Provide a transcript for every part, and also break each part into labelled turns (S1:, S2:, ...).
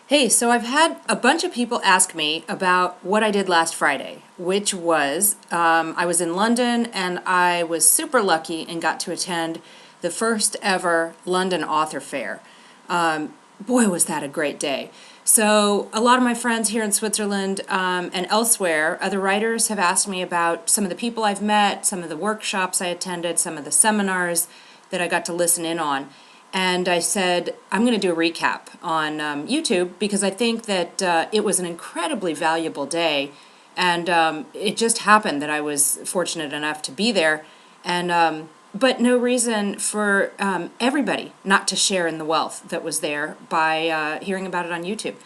S1: Hey, so I've had a bunch of people ask me about what I did last Friday, which was I was in London and I was super lucky and got to attend the first ever London Author Fair. Boy, was that a great day. So, a lot of my friends here in Switzerland and elsewhere, other writers have asked me about some of the people I've met, some of the workshops I attended, some of the seminars that I got to listen in on. And I said, I'm going to do a recap on YouTube because I think that it was an incredibly valuable day. And it just happened that I was fortunate enough to be there. And but no reason for everybody not to share in the wealth that was there by hearing about it on YouTube.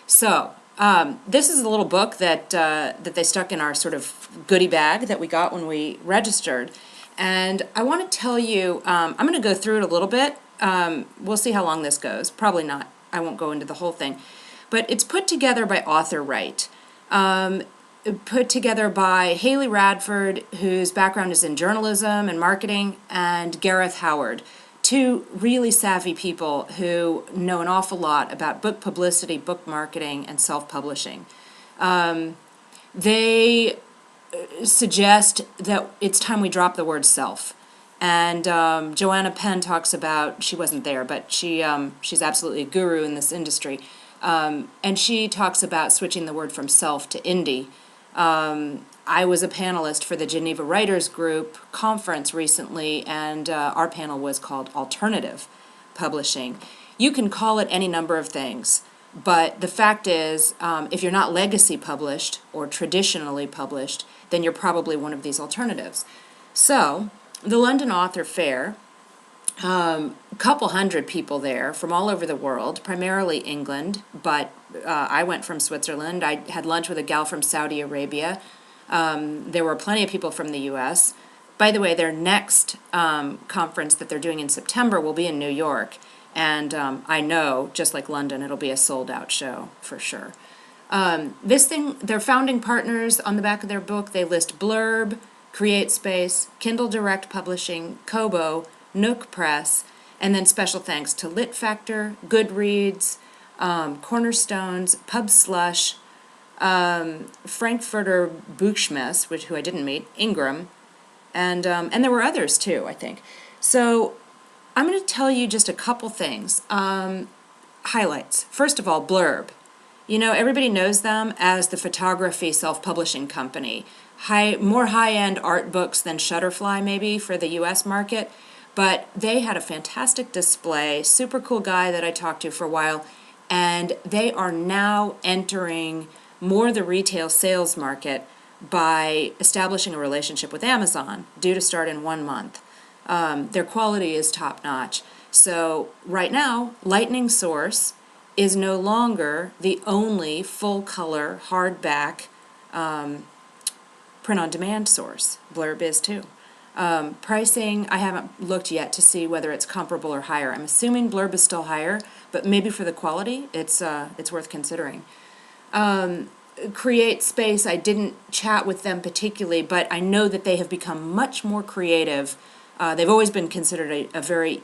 S1: So this is a little book that they stuck in our sort of goodie bag that we got when we registered. And I want to tell you, I'm going to go through it a little bit. We'll see how long this goes. Probably not. I won't go into the whole thing. But it's put together by Author Right. Put together by Haley Radford, whose background is in journalism and marketing, and Gareth Howard, two really savvy people who know an awful lot about book publicity, book marketing, and self-publishing. They suggest that it's time we drop the word self. And Joanna Penn talks about, she wasn't there, but she's absolutely a guru in this industry. And she talks about switching the word from self to indie. I was a panelist for the Geneva Writers Group conference recently, and our panel was called Alternative Publishing. You can call it any number of things, but the fact is, if you're not legacy published or traditionally published, then you're probably one of these alternatives. So, the London Author Fair, a couple hundred people there from all over the world, primarily England, but I went from Switzerland. I had lunch with a gal from Saudi Arabia. There were plenty of people from the U.S. By the way, their next conference that they're doing in September will be in New York, and I know, just like London, it'll be a sold-out show for sure. Their founding partners on the back of their book, they list Blurb, CreateSpace, Kindle Direct Publishing, Kobo, Nook Press, and then special thanks to Lit Factor, Goodreads, Cornerstones, Pub Slush, Frankfurter Buchmesse, who I didn't meet, Ingram, and there were others too, I think. So I'm going to tell you just a couple things. Highlights. First of all, Blurb. You know, everybody knows them as the photography self-publishing company. More high-end art books than Shutterfly maybe for the U.S. market, but they had a fantastic display, super cool guy that I talked to for a while, and they are now entering more the retail sales market by establishing a relationship with Amazon, due to start in 1 month. Their quality is top-notch. So right now, Lightning Source is no longer the only full-color, hardback print-on-demand source. Blurb is too. Pricing, I haven't looked yet to see whether it's comparable or higher. I'm assuming Blurb is still higher, but maybe for the quality, it's worth considering. CreateSpace, I didn't chat with them particularly, but I know that they have become much more creative. They've always been considered a very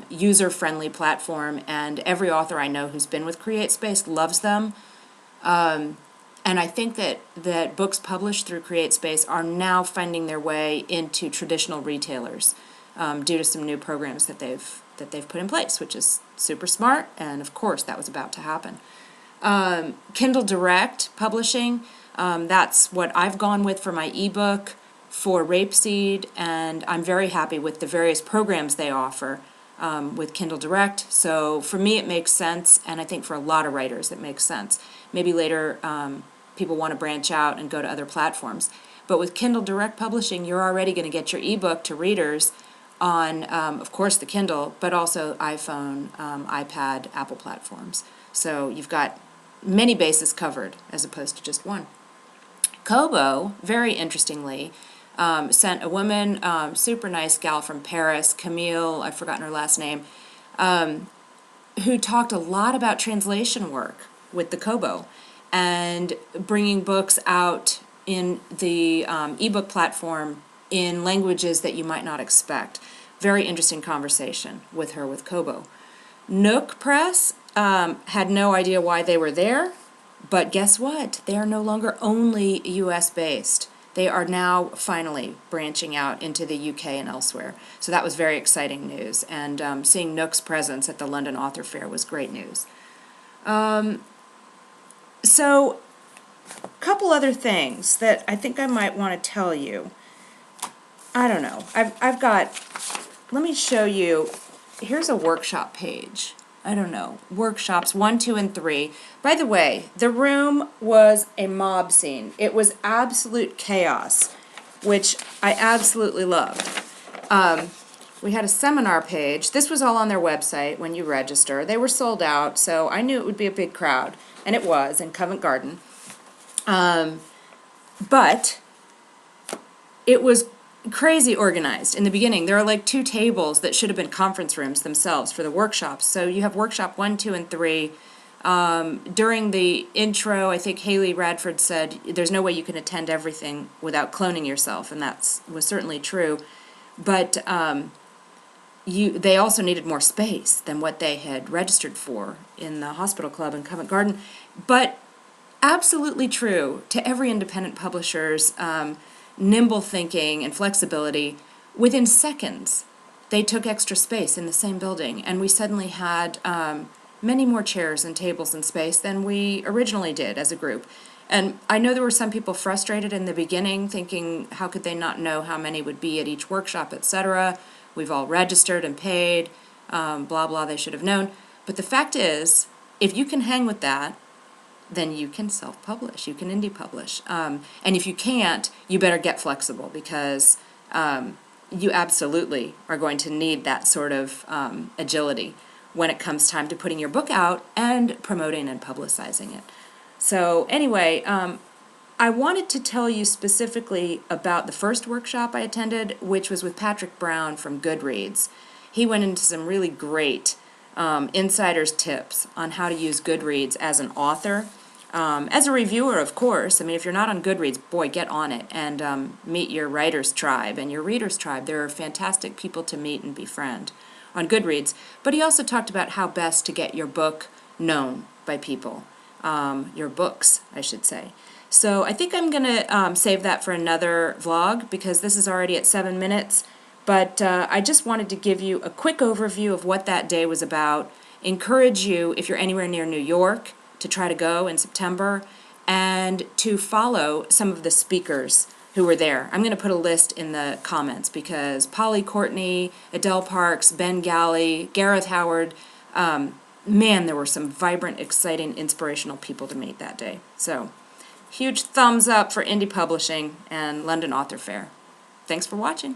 S1: user-friendly platform, and every author I know who's been with CreateSpace loves them. And I think that books published through CreateSpace are now finding their way into traditional retailers due to some new programs that they've put in place, which is super smart, and of course that was about to happen. Kindle Direct Publishing, that's what I've gone with for my ebook for Rapeseed, and I'm very happy with the various programs they offer with Kindle Direct. So for me it makes sense, and I think for a lot of writers it makes sense. Maybe later people want to branch out and go to other platforms. But with Kindle Direct Publishing, you're already going to get your ebook to readers on, of course, the Kindle, but also iPhone, iPad, Apple platforms. So you've got many bases covered as opposed to just one. Kobo, very interestingly, sent a woman, super nice gal from Paris, Camille, I've forgotten her last name, who talked a lot about translation work with the Kobo and bringing books out in the ebook platform in languages that you might not expect. Very interesting conversation with her with Kobo. Nook Press, had no idea why they were there, but guess what? They are no longer only US based. They are now finally branching out into the UK and elsewhere. So that was very exciting news. And seeing Nook's presence at the London Author Fair was great news. So a couple other things that I think I might want to tell you. I don't know. I've got, let me show you, here's a workshop page. I don't know, workshops 1, 2, and 3. By the way, the room was a mob scene. It was absolute chaos, which I absolutely loved. We had a seminar page. This was all on their website when you register. They were sold out, so I knew it would be a big crowd, and it was in Covent Garden. But it was crazy organized in the beginning. There are like 2 tables that should have been conference rooms themselves for the workshops. So you have workshop 1, 2, and 3. During the intro, I think Haley Radford said, there's no way you can attend everything without cloning yourself, and that was certainly true. But they also needed more space than what they had registered for in the Hospital Club in Covent Garden. But absolutely true to every independent publisher's nimble thinking and flexibility. Within seconds, they took extra space in the same building, and we suddenly had many more chairs and tables and space than we originally did as a group. And I know there were some people frustrated in the beginning, thinking, how could they not know how many would be at each workshop, etc. We've all registered and paid, blah, blah, they should have known. But the fact is, if you can hang with that, then you can self-publish, you can indie publish. And if you can't, you better get flexible, because you absolutely are going to need that sort of agility when it comes time to putting your book out and promoting and publicizing it. So anyway, I wanted to tell you specifically about the first workshop I attended, which was with Patrick Brown from Goodreads. He went into some really great insider's tips on how to use Goodreads as an author. As a reviewer, of course. I mean, if you're not on Goodreads, boy, get on it and meet your writer's tribe and your reader's tribe. There are fantastic people to meet and befriend on Goodreads. But he also talked about how best to get your book known by people. Your books, I should say. So I think I'm going to save that for another vlog, because this is already at 7 minutes. But I just wanted to give you a quick overview of what that day was about. Encourage you, if you're anywhere near New York, to try to go in September, and to follow some of the speakers who were there. I'm going to put a list in the comments, because Polly Courtney, Adele Parks, Ben Galley, Gareth Howard, man, there were some vibrant, exciting, inspirational people to meet that day. So, huge thumbs up for indie publishing and London Author Fair. Thanks for watching.